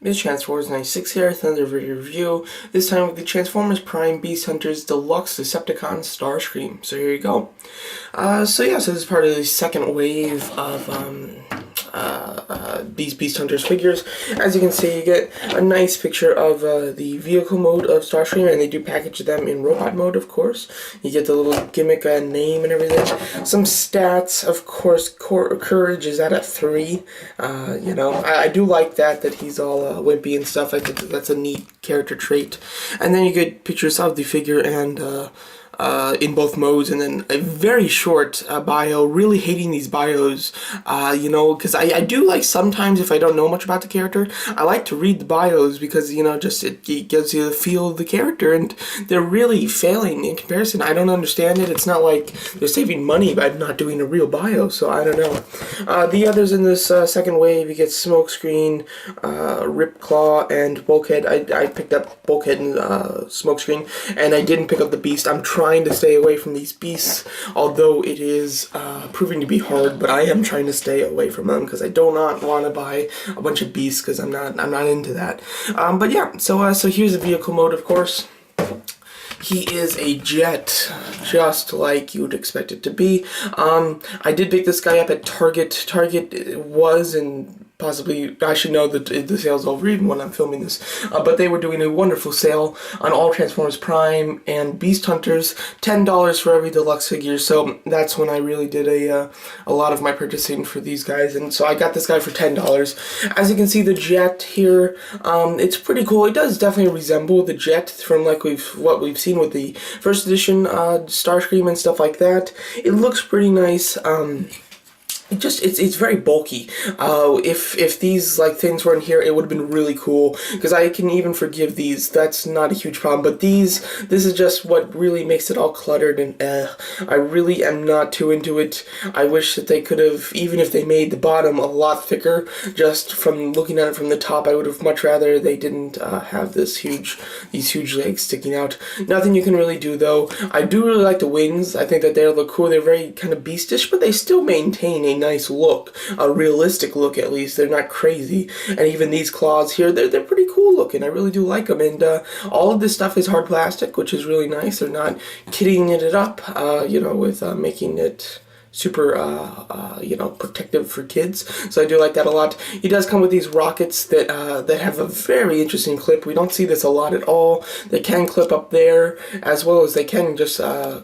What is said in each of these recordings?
It's Transformers 96 here, Thunder video review. This time with the Transformers Prime Beast Hunters Deluxe Decepticon Starscream. So here you go. So this is part of the second wave of these Beast Hunters figures. As you can see, you get a nice picture of the vehicle mode of Starscream, and they do package them in robot mode, of course. You get the little gimmick name and everything. Some stats, of course. Courage is at a 3. I do like that he's all wimpy and stuff. I think that's a neat character trait. And then you get pictures of the figure and in both modes, and then a very short bio. Really hating these bios, because I do like sometimes, if I don't know much about the character, I like to read the bios because, it gives you the feel of the character, and they're really failing in comparison. I don't understand it. It's not like they're saving money by not doing a real bio, so I don't know. The others in this second wave, you get Smokescreen, Ripclaw, and Bulkhead. I picked up Bulkhead and Smokescreen, and I didn't pick up the Beast. I'm trying to stay away from these beasts, although it is proving to be hard, but I am trying to stay away from them because I do not want to buy a bunch of beasts because I'm not into that. But yeah, so here's the vehicle mode, of course. He is a jet, just like you would expect it to be. I did pick this guy up at Target. Target was, and possibly, I should know that the sale's over even when I'm filming this, but they were doing a wonderful sale on all Transformers Prime and Beast Hunters, $10 for every deluxe figure, so that's when I really did a lot of my purchasing for these guys, and so I got this guy for $10. As you can see, the jet here, it's pretty cool. It does definitely resemble the jet from what we've seen with the first edition Starscream and stuff like that. It looks pretty nice. It's very bulky. If these things were in here, it would have been really cool, because I can even forgive these. That's not a huge problem. But this is just what really makes it all cluttered, and I really am not too into it. I wish that they could have, even if they made the bottom a lot thicker, just from looking at it from the top, I would have much rather they didn't have these huge legs sticking out. Nothing you can really do though. I do really like the wings. I think that they look cool. They're very kind of beastish, but they still maintain a nice look, a realistic look at least. They're not crazy, and even these claws here, they're pretty cool looking. I really do like them, and all of this stuff is hard plastic, which is really nice. They're not kidding it up, with making it super, protective for kids. So I do like that a lot. He does come with these rockets that have a very interesting clip. We don't see this a lot at all. They can clip up there, as well as they can just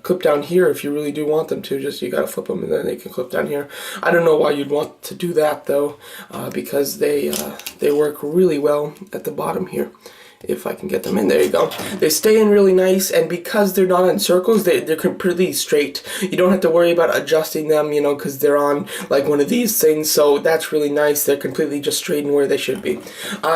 clip down here if you really do want them to. You gotta flip them and then they can clip down here. I don't know why you'd want to do that though, because they work really well at the bottom here. If I can get them in, there you go. They stay in really nice, and because they're not in circles, they're completely straight. You don't have to worry about adjusting them, because they're on like one of these things, so that's really nice. They're completely just straight in where they should be.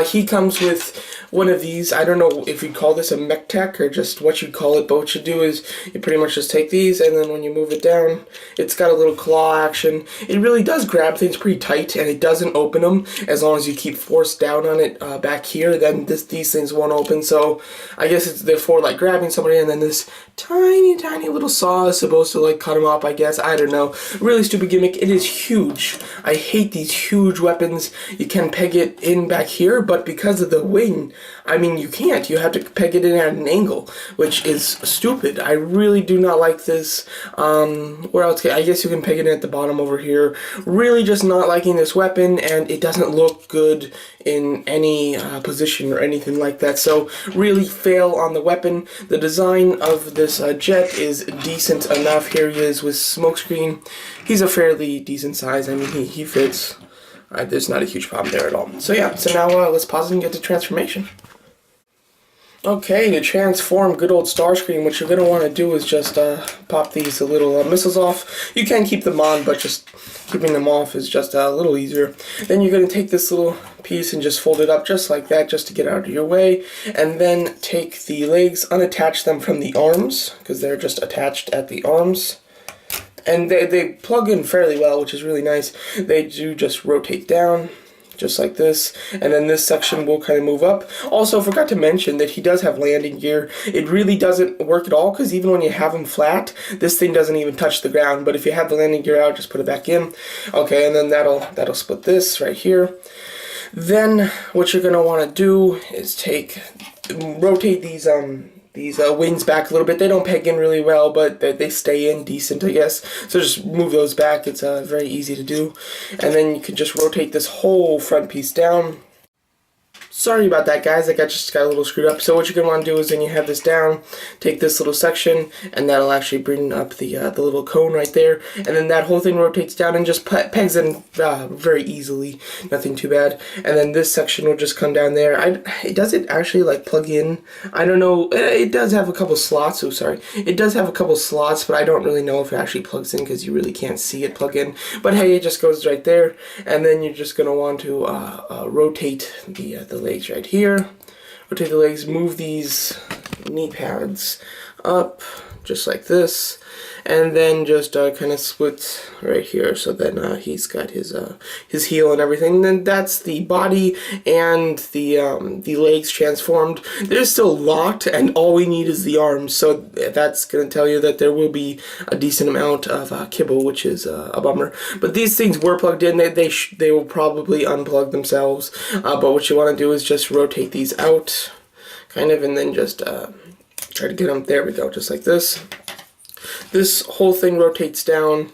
He comes with one of these. I don't know if you'd call this a mech tech or just what you'd call it, but what you do is you pretty much just take these, and then when you move it down, it's got a little claw action. It really does grab things pretty tight, and it doesn't open them as long as you keep force down on it back here. Then these things won't open, so I guess it's therefore like grabbing somebody, and then this tiny little saw is supposed to cut them up, I guess. I don't know. Really stupid gimmick. It is huge. I hate these huge weapons. You can peg it in back here, but because of the wing, you can't. You have to peg it in at an angle, which is stupid. I really do not like this. Where else? I guess you can peg it in at the bottom over here. Really just not liking this weapon, and it doesn't look good in any position or anything like that. So really fail on the weapon. The design of this jet is decent enough. Here he is with Smokescreen. He's a fairly decent size. He fits. There's not a huge problem there at all. So yeah, so now let's pause and get to transformation. Okay, to transform good old Starscream, what you're going to want to do is just pop these little missiles off. You can keep them on, but just keeping them off is just a little easier. Then you're going to take this little piece and just fold it up just like that, just to get out of your way. And then take the legs, unattach them from the arms, because they're just attached at the arms. And they plug in fairly well, which is really nice. They do just rotate down, just like this, and then this section will kind of move up. Also, forgot to mention that he does have landing gear. It really doesn't work at all, because even when you have him flat, this thing doesn't even touch the ground. But if you have the landing gear out, just put it back in. Okay, and then that'll split this right here. Then what you're gonna want to do is rotate these wings back a little bit. They don't peg in really well, but they stay in decent, I guess. So just move those back. It's very easy to do. And then you can just rotate this whole front piece down. Sorry about that, guys. Just got a little screwed up. So what you're going to want to do is then you have this down, take this little section, and that'll actually bring up the little cone right there. And then that whole thing rotates down and just pegs in very easily. Nothing too bad. And then this section will just come down there. Does it actually like plug in? I don't know. It does have a couple slots. Oh, sorry. It does have a couple slots, but I don't really know if it actually plugs in because you really can't see it plug in. But hey, it just goes right there. And then you're just going to want to rotate the legs right here. Rotate the legs, move these knee pads up just like this, and then just kind of split right here. So then he's got his heel and everything. And then that's the body and the legs transformed. They're still locked, and all we need is the arms. So that's going to tell you that there will be a decent amount of kibble, which is a bummer. But these things were plugged in. They will probably unplug themselves. But what you want to do is just rotate these out, kind of, and then just try to get them. There we go, just like this. This whole thing rotates down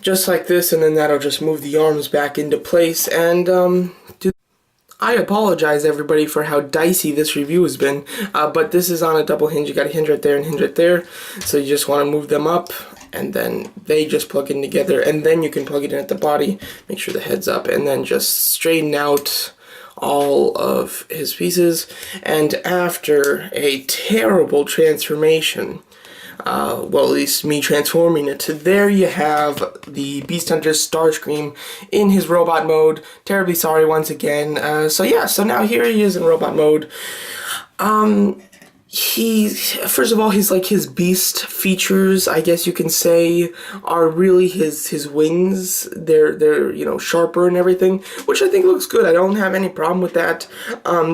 just like this, and then that'll just move the arms back into place. And I apologize, everybody, for how dicey this review has been, but this is on a double hinge. You got a hinge right there and hinge right there, so you just want to move them up, and then they just plug in together, and then you can plug it in at the body. Make sure the head's up, and then just straighten out all of his pieces. And after a terrible transformation, well, at least me transforming it, there you have the Beast Hunter Starscream in his robot mode. Terribly sorry once again. So yeah, so now here he is in robot mode. First of all, his beast features, I guess you can say, are really his wings. They're sharper and everything, which I think looks good. I don't have any problem with that.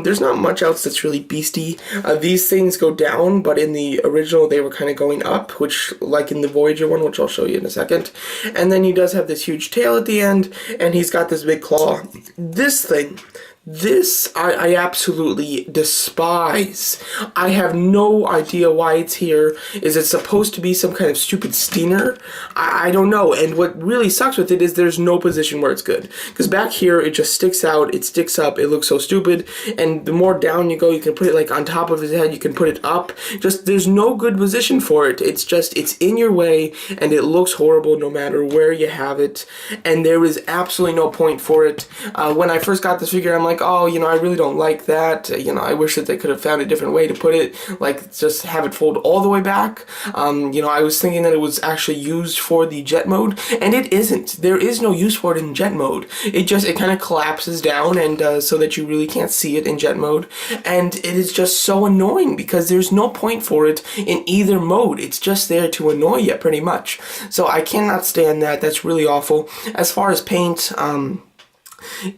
There's not much else that's really beasty. These things go down, but in the original they were kind of going up, which, like in the Voyager one, which I'll show you in a second. And then he does have this huge tail at the end, and he's got this big claw. This I absolutely despise. I have no idea why it's here. Is it supposed to be some kind of stupid stinger? I don't know. And what really sucks with it is there's no position where it's good. Because back here, it just sticks out, it sticks up, it looks so stupid. And the more down you go, you can put it like on top of his head, you can put it up. Just, there's no good position for it. It's in your way, and it looks horrible no matter where you have it. And there is absolutely no point for it. When I first got this figure, I'm like, oh, I really don't like that. I wish that they could have found a different way to put it, like just have it fold all the way back. I was thinking that it was actually used for the jet mode, and it isn't. There is no use for it in jet mode. It kind of collapses down, and so that you really can't see it in jet mode, and it is just so annoying because there's no point for it in either mode. It's just there to annoy you, pretty much. So I cannot stand that. That's really awful. As far as paint,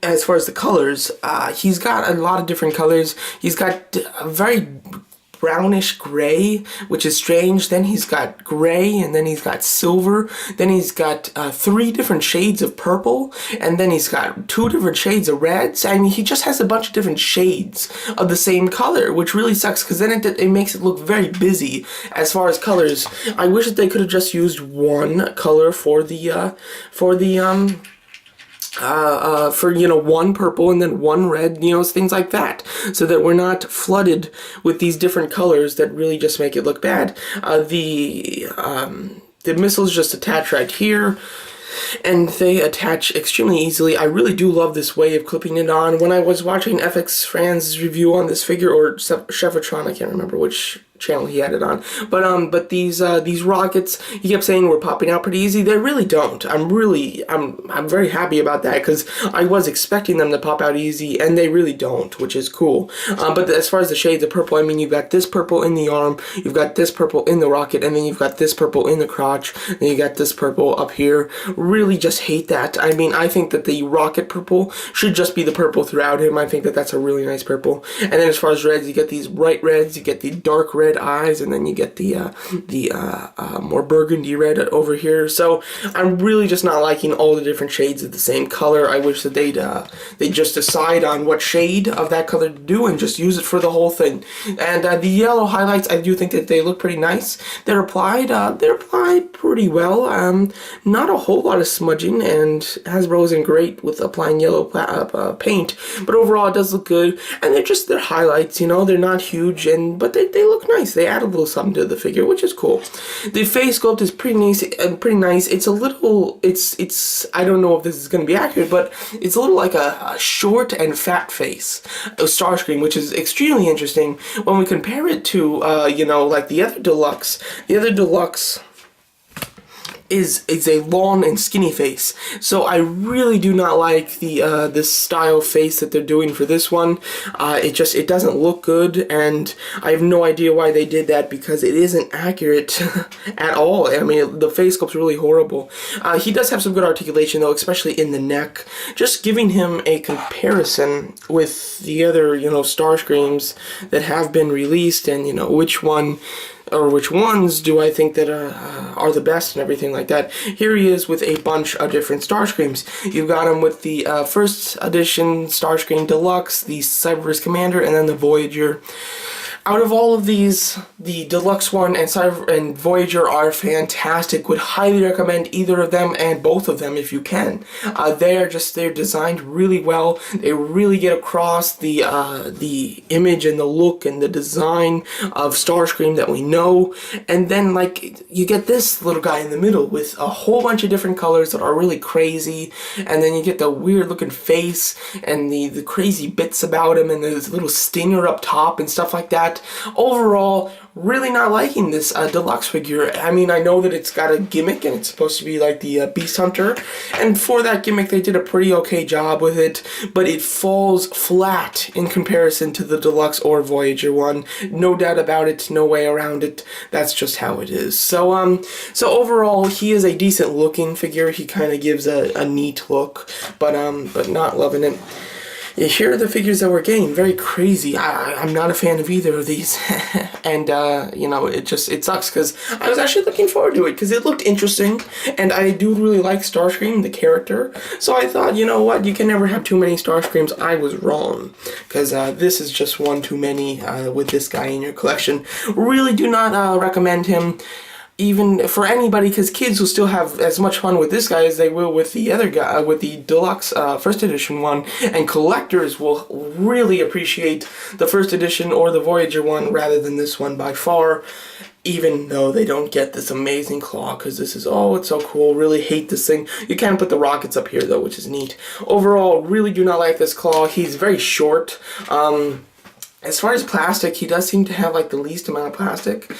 as far as the colors, he's got a lot of different colors. He's got a very brownish gray, which is strange. Then he's got gray, and then he's got silver. Then he's got 3 different shades of purple, and then he's got 2 different shades of reds. I mean, he just has a bunch of different shades of the same color, which really sucks because then it makes it look very busy as far as colors. I wish that they could have just used one color for one purple and then one red, things like that, so that we're not flooded with these different colors that really just make it look bad. The missiles just attach right here, and they attach extremely easily. I really do love this way of clipping it on. When I was watching FX Fran's review on this figure, or Chefatron, I can't remember which channel he had it on, but these rockets, he kept saying were popping out pretty easy. They really don't. I'm very happy about that, because I was expecting them to pop out easy, and they really don't, which is cool. But as far as the shades of purple, I mean, you've got this purple in the arm, you've got this purple in the rocket, and then you've got this purple in the crotch, and then you got this purple up here. Really just hate that. I mean, I think that the rocket purple should just be the purple throughout him. I think that that's a really nice purple. And then as far as reds, you get these bright reds, you get the dark reds, red eyes, and then you get the more burgundy red over here. So I'm really just not liking all the different shades of the same color. I wish that they'd just decide on what shade of that color to do and just use it for the whole thing. And the yellow highlights, I do think that they look pretty nice. They're applied pretty well. Not a whole lot of smudging, and Hasbro isn't great with applying yellow paint, but overall it does look good. And they're highlights, you know, they're not huge, but they look nice. They add a little something to the figure, which is cool. The face sculpt is pretty nice. It's a little, I don't know if this is going to be accurate, but it's a little like a short and fat face of Starscream, which is extremely interesting when we compare it to, you know, like the other Deluxe. The other Deluxe is a long and skinny face. So I really do not like this style face that they're doing for this one. It doesn't look good, and I have no idea why they did that, because it isn't accurate at all. I mean, the face sculpt's really horrible. He does have some good articulation though, especially in the neck. Just giving him a comparison with the other, you know, Starscreams that have been released, and you know, which ones do I think that are the best and everything like that. Here he is with a bunch of different Starscreams. You've got him with the first edition Starscream Deluxe, the Cyberverse Commander, and then the Voyager. Out of all of these, the Deluxe one and Voyager are fantastic. Would highly recommend either of them and both of them if you can. They're designed really well. They really get across the image and the look and the design of Starscream that we know. And then like you get this little guy in the middle with a whole bunch of different colors that are really crazy. And then you get the weird looking face and the crazy bits about him and this little stinger up top and stuff like that. Overall, really not liking this Deluxe figure. I mean, I know that it's got a gimmick and it's supposed to be like the Beast Hunter, and for that gimmick they did a pretty okay job with it, but it falls flat in comparison to the Deluxe or Voyager one. No doubt about it, no way around it. That's just how it is. So overall, he is a decent looking figure. He kind of gives a neat look, but not loving it. Yeah, here are the figures that we're getting. Very crazy. I'm not a fan of either of these. And, you know, it sucks because I was actually looking forward to it because it looked interesting. And I do really like Starscream, the character. So I thought, you know what, you can never have too many Starscreams. I was wrong because this is just one too many with this guy in your collection. Really do not recommend him. Even for anybody, because kids will still have as much fun with this guy as they will with the other guy, with the Deluxe first edition one, and collectors will really appreciate the first edition or the Voyager one rather than this one by far, even though they don't get this amazing claw, because this is, oh, it's so cool. Really hate this thing. You can put the rockets up here though, which is neat. Overall, really do not like this claw. He's very short. As far as plastic, he does seem to have like the least amount of plastic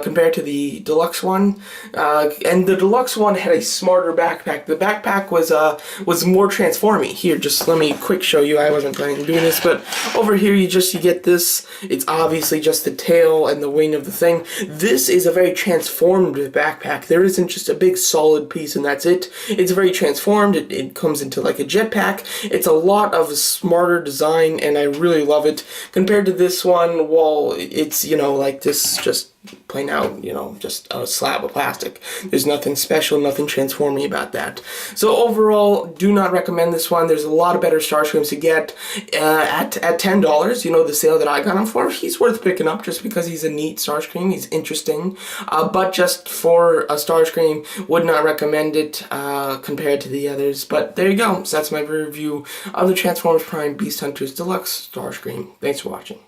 compared to the Deluxe one. And the Deluxe one had a smarter backpack. The backpack was more transformy. Here, just let me quick show you. I wasn't planning on doing this, but over here you get this. It's obviously just the tail and the wing of the thing. This is a very transformed backpack. There isn't just a big solid piece and that's it. It's very transformed. It comes into like a jetpack. It's a lot of smarter design and I really love it. Compared to this one, well, it's, you know, like this just plain out, you know, just a slab of plastic. There's nothing special, nothing transforming about that. So overall, do not recommend this one. There's a lot of better Starscreams to get at $10. You know, the sale that I got him for, he's worth picking up just because he's a neat Starscream. He's interesting, but just for a Starscream, would not recommend it compared to the others. But there you go. So that's my review of the Transformers Prime Beast Hunters Deluxe Starscream. Thanks for watching.